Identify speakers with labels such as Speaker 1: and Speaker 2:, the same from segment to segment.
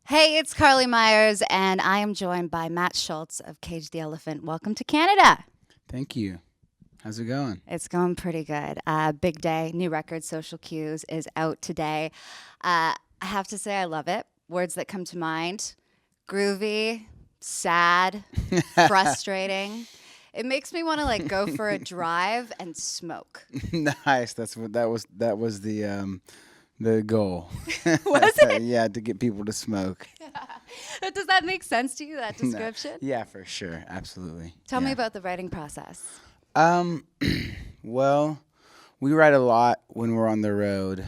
Speaker 1: Hey, it's Carly Meyers, and I am joined by Matt Shultz of Cage the Elephant. Welcome to Canada.
Speaker 2: Thank you. How's it going?
Speaker 1: It's going pretty good. Big day, new record, Social Cues, is out today. I have to say, I love it. Words that come to mind: groovy, sad, frustrating. It makes me want to go for a drive and smoke.
Speaker 2: Nice. That was the goal.
Speaker 1: Was it?
Speaker 2: Yeah, to get people to smoke.
Speaker 1: Does that make sense to you, that
Speaker 2: No.
Speaker 1: description?
Speaker 2: Yeah, for sure. Absolutely.
Speaker 1: Tell me
Speaker 2: Yeah.
Speaker 1: about the writing process.
Speaker 2: Um well, we write a lot when we're on the road,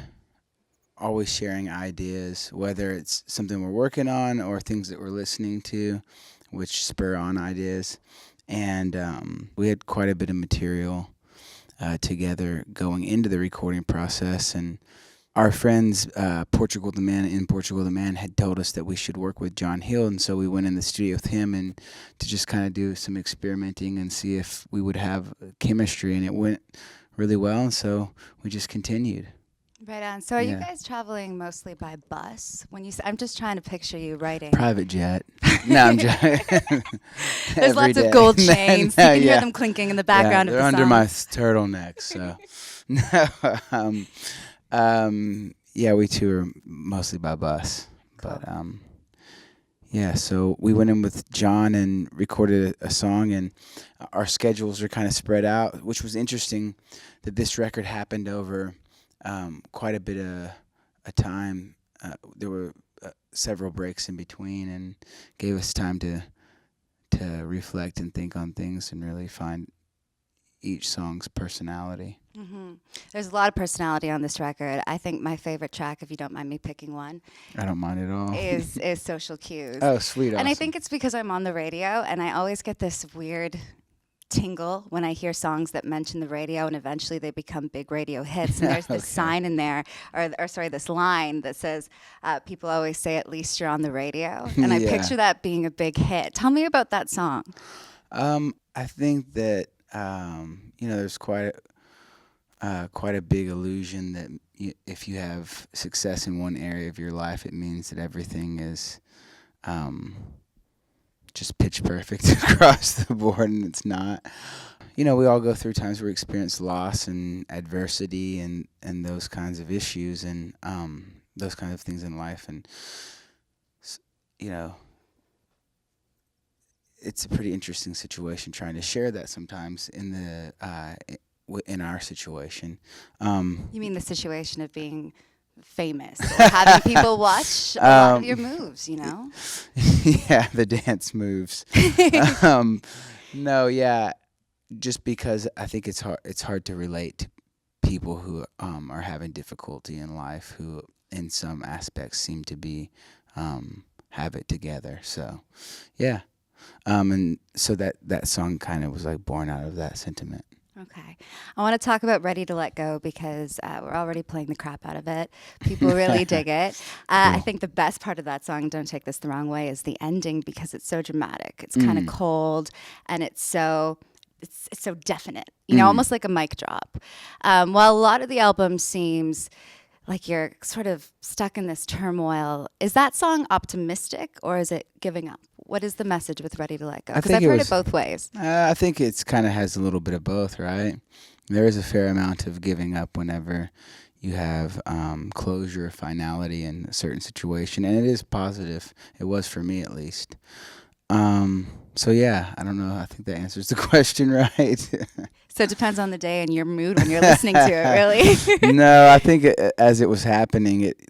Speaker 2: always sharing ideas, whether it's something we're working on or things that we're listening to, which spur on ideas. And we had quite a bit of material together going into the recording process. And our friends, Portugal the Man, had told us that we should work with John Hill. And so we went in the studio with him and to just kind of do some experimenting and see if we would have chemistry. And it went really well. And so we just continued.
Speaker 1: Right on. So are you
Speaker 2: Yeah.
Speaker 1: guys traveling mostly by bus? I'm just trying to picture you writing.
Speaker 2: Private jet. No, I'm joking.
Speaker 1: There's
Speaker 2: Every
Speaker 1: lots
Speaker 2: day.
Speaker 1: of gold chains.
Speaker 2: No,
Speaker 1: You can hear
Speaker 2: yeah.
Speaker 1: them clinking in the
Speaker 2: Yeah,
Speaker 1: background
Speaker 2: they're
Speaker 1: of the
Speaker 2: under my
Speaker 1: song.
Speaker 2: turtleneck, so yeah, we tour mostly by bus.
Speaker 1: Cool.
Speaker 2: But yeah, so we went in with John and recorded a song, and our schedules are kind of spread out, which was interesting that this record happened over quite a bit of a time. There were several breaks in between, and gave us time to reflect and think on things and really find each song's personality.
Speaker 1: Hmm. There's a lot of personality on this record. I think my favorite track, if you don't mind me picking one,
Speaker 2: I don't mind at all.
Speaker 1: is Social Cues.
Speaker 2: Oh, sweet.
Speaker 1: And I
Speaker 2: Awesome.
Speaker 1: think it's because I'm on the radio, and I always get this weird tingle when I hear songs that mention the radio, and eventually they become big radio hits. And there's this
Speaker 2: Okay.
Speaker 1: sign in there, or sorry, this line that says, people always say, at least you're on the radio. And I
Speaker 2: Yeah.
Speaker 1: picture that being a big hit. Tell me about that song.
Speaker 2: I think that there's quite a big illusion that if you have success in one area of your life, it means that everything is just pitch perfect across the board, and it's not. We all go through times where we experience loss and adversity and those kinds of issues and those kinds of things in life, and you know it's a pretty interesting situation trying to share that sometimes in our situation.
Speaker 1: You mean the situation of being famous or having people watch a lot of your moves,
Speaker 2: Yeah, the dance moves. No, yeah, just because I think it's hard to relate to people who are having difficulty in life, who in some aspects seem to be have it together. So, yeah. And so that song kind of was like born out of that sentiment.
Speaker 1: Okay. I want to talk about Ready to Let Go because we're already playing the crap out of it. People really dig it. I
Speaker 2: Cool.
Speaker 1: think the best part of that song, don't take this the wrong way, is the ending because it's so dramatic. It's kind of cold and it's so definite, almost like a mic drop. While a lot of the album seems like you're sort of stuck in this turmoil, is that song optimistic or is it giving up? What is the message with Ready to Let Go?
Speaker 2: I
Speaker 1: Because
Speaker 2: think
Speaker 1: I've
Speaker 2: it
Speaker 1: heard
Speaker 2: was-
Speaker 1: it both ways.
Speaker 2: I think it's kind of has a little bit of both, right? There is a fair amount of giving up whenever you have closure, finality in a certain situation, and it is positive. It was for me, at least. So yeah, I don't know. I think that answers the question, right?
Speaker 1: So it depends on the day and your mood when you're listening to it, really.
Speaker 2: No, I think as it was happening, it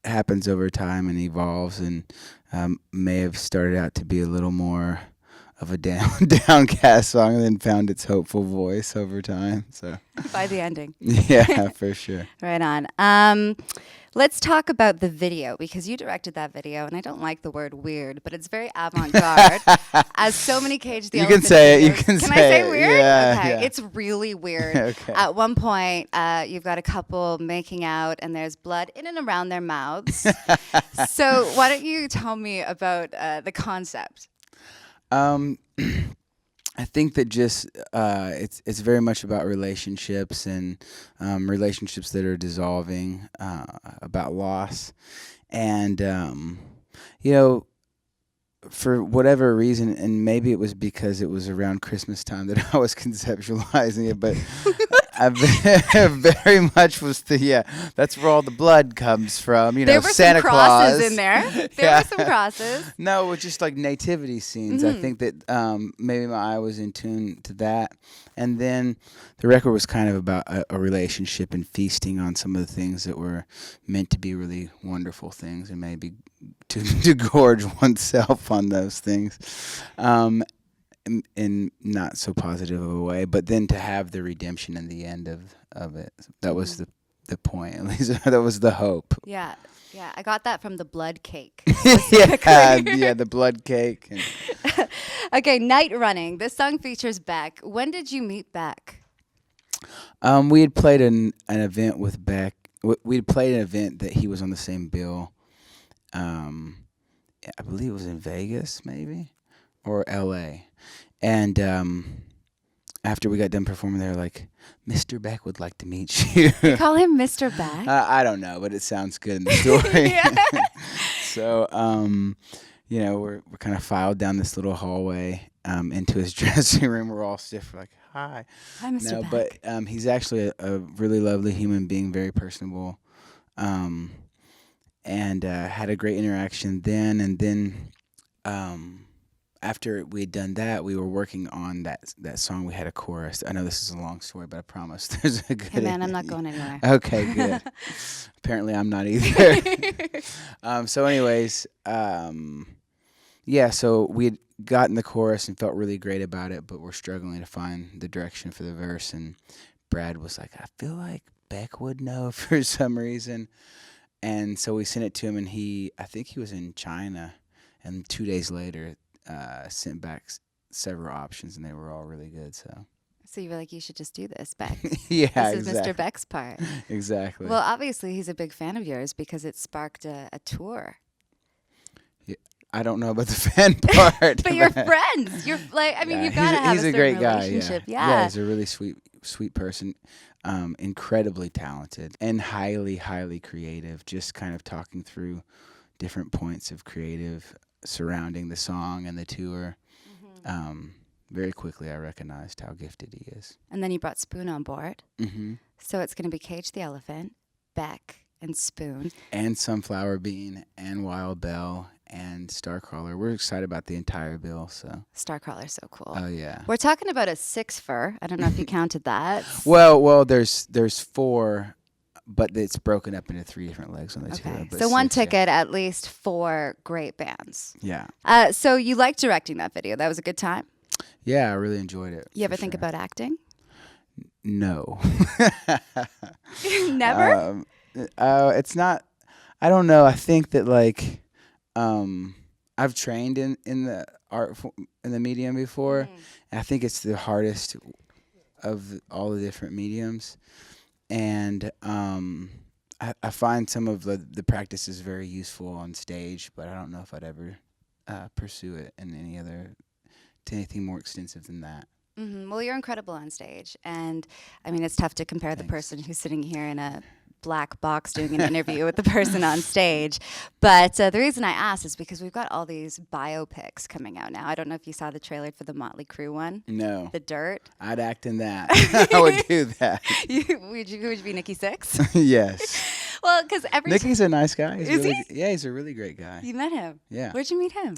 Speaker 2: happens over time and evolves, and may have started out to be a little more of a downcast song, and then found its hopeful voice over time. So
Speaker 1: By the ending.
Speaker 2: yeah, for sure.
Speaker 1: Right on. Let's talk about the video because you directed that video, and I don't like the word weird, but it's very avant-garde. As so many Cage the
Speaker 2: You can
Speaker 1: Elephant
Speaker 2: say it, you
Speaker 1: videos-
Speaker 2: can
Speaker 1: I
Speaker 2: say
Speaker 1: say
Speaker 2: it.
Speaker 1: weird?
Speaker 2: Yeah,
Speaker 1: okay,
Speaker 2: yeah.
Speaker 1: it's really weird.
Speaker 2: Okay.
Speaker 1: At one point, you've got a couple making out, and there's blood in and around their mouths. So why don't you tell me about the concept?
Speaker 2: I think that just it's very much about relationships and relationships that are dissolving, about loss, and you know, for whatever reason, and maybe it was because it was around Christmas time that I was conceptualizing it, but I very much was that's where all the blood comes from, you know,
Speaker 1: there were
Speaker 2: Santa
Speaker 1: some crosses
Speaker 2: Claus.
Speaker 1: in there. There were some crosses.
Speaker 2: No, it was just like nativity scenes. I think that maybe my eye was in tune to that. And then the record was kind of about a relationship and feasting on some of the things that were meant to be really wonderful things, and maybe to gorge oneself on those things. In not so positive of a way, but then to have the redemption in the end of it. That was the point, at least. That was the hope.
Speaker 1: Yeah. Yeah, I got that from the blood cake.
Speaker 2: yeah, the blood cake.
Speaker 1: Okay, Night Running. This song features Beck. When did you meet Beck?
Speaker 2: We had played an event with Beck. We had played an event that he was on the same bill. I believe it was in Vegas, maybe, or L.A. And after we got done performing, they were like, "Mr. Beck would like to meet you."
Speaker 1: You call him Mr. Beck?
Speaker 2: I don't know, but it sounds good in the story. So, you know, we're kind of filed down this little hallway into his dressing room. We're all stiff. We're like, "Hi,
Speaker 1: Mr.
Speaker 2: Beck." But he's actually a really lovely human being, very personable, and had a great interaction then. And then after we had done that, we were working on that song. We had a chorus. I know this is a long story, but I promise there's a good.
Speaker 1: Hey man, I'm not going anywhere.
Speaker 2: Okay, good. Apparently, I'm not either. So, anyways, so we had gotten the chorus and felt really great about it, but we're struggling to find the direction for the verse. And Brad was like, "I feel like Beck would know for some reason," and so we sent it to him, and I think he was in China, and 2 days later. Sent back several options, and they were all really good. So
Speaker 1: you were like, you should just do this, Beck.
Speaker 2: Yeah,
Speaker 1: this is
Speaker 2: exactly.
Speaker 1: Mr. Beck's part.
Speaker 2: Exactly.
Speaker 1: Well, obviously, he's a big fan of yours because it sparked a tour.
Speaker 2: Yeah, I don't know about the fan part.
Speaker 1: But you're friends. You're like, I mean, you've got to have
Speaker 2: he's
Speaker 1: a
Speaker 2: a
Speaker 1: certain
Speaker 2: great guy.
Speaker 1: relationship.
Speaker 2: Yeah, he's a really sweet person. Incredibly talented and highly, highly creative. Just kind of talking through different points of creative surrounding the song and the tour. Very quickly I recognized how gifted he is.
Speaker 1: And then you brought Spoon on board.
Speaker 2: Mm-hmm.
Speaker 1: So it's going to be Cage the Elephant, Beck, and Spoon.
Speaker 2: And Sunflower Bean, and Wild Bell, and Starcrawler. We're excited about the entire bill. So
Speaker 1: Starcrawler's so cool.
Speaker 2: Oh, yeah.
Speaker 1: We're talking about a 6-fur. I don't know if you counted that.
Speaker 2: Well, there's 4, but it's broken up into 3 different legs on the tour.
Speaker 1: So 1 ticket, at least 4 great bands.
Speaker 2: Yeah.
Speaker 1: So you liked directing that video. That was a good time?
Speaker 2: Yeah, I really enjoyed it.
Speaker 1: You ever think about acting?
Speaker 2: No.
Speaker 1: Never?
Speaker 2: It's not, I don't know. I think that like, I've trained in the in the medium before. And I think it's the hardest of all the different mediums. And I find some of the practices very useful on stage, but I don't know if I'd ever pursue it in anything more extensive than that.
Speaker 1: Well, you're incredible on stage. And, I mean, it's tough to compare the person who's sitting here in a black box doing an interview with the person on stage. But the reason I asked is because we've got all these biopics coming out now. I don't know if you saw the trailer for the Motley Crue one.
Speaker 2: No.
Speaker 1: The Dirt.
Speaker 2: I'd act in that. I would do that.
Speaker 1: Would you be Nikki Sixx?
Speaker 2: Yes.
Speaker 1: Well, because
Speaker 2: Nikki's a nice guy.
Speaker 1: Is he?
Speaker 2: Yeah, he's a really great guy.
Speaker 1: You met him?
Speaker 2: Yeah.
Speaker 1: Where'd you meet him?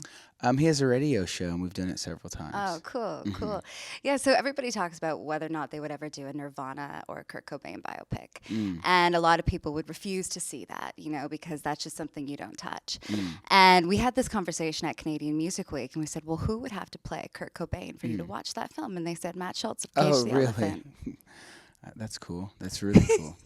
Speaker 2: He has a radio show, and we've done it several times.
Speaker 1: Oh, cool. Yeah, so everybody talks about whether or not they would ever do a Nirvana or a Kurt Cobain biopic. And a lot of people would refuse to see that, because that's just something you don't touch. And we had this conversation at Canadian Music Week, and we said, well, who would have to play Kurt Cobain for you to watch that film? And they said, Matt Shultz of Cage the Elephant.
Speaker 2: That's cool. That's really cool.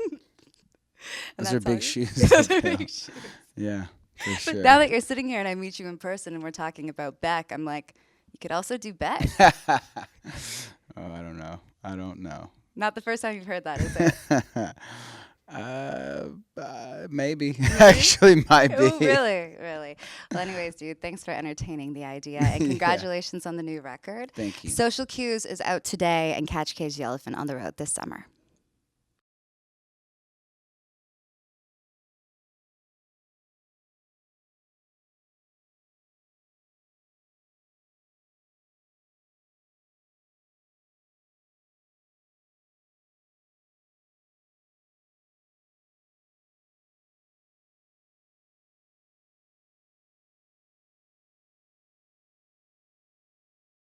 Speaker 2: Those are big shoes.
Speaker 1: Those are big shoes.
Speaker 2: Yeah. For sure.
Speaker 1: But now that you're sitting here and I meet you in person and we're talking about Beck, I'm like, you could also do Beck.
Speaker 2: Oh, I don't know.
Speaker 1: Not the first time you've heard that, is
Speaker 2: it? Maybe. Actually, might be.
Speaker 1: Oh, really? Well, anyways, dude, thanks for entertaining the idea. And congratulations on the new record.
Speaker 2: Thank you.
Speaker 1: Social Cues is out today, and Catch Cage the Elephant on the road this summer.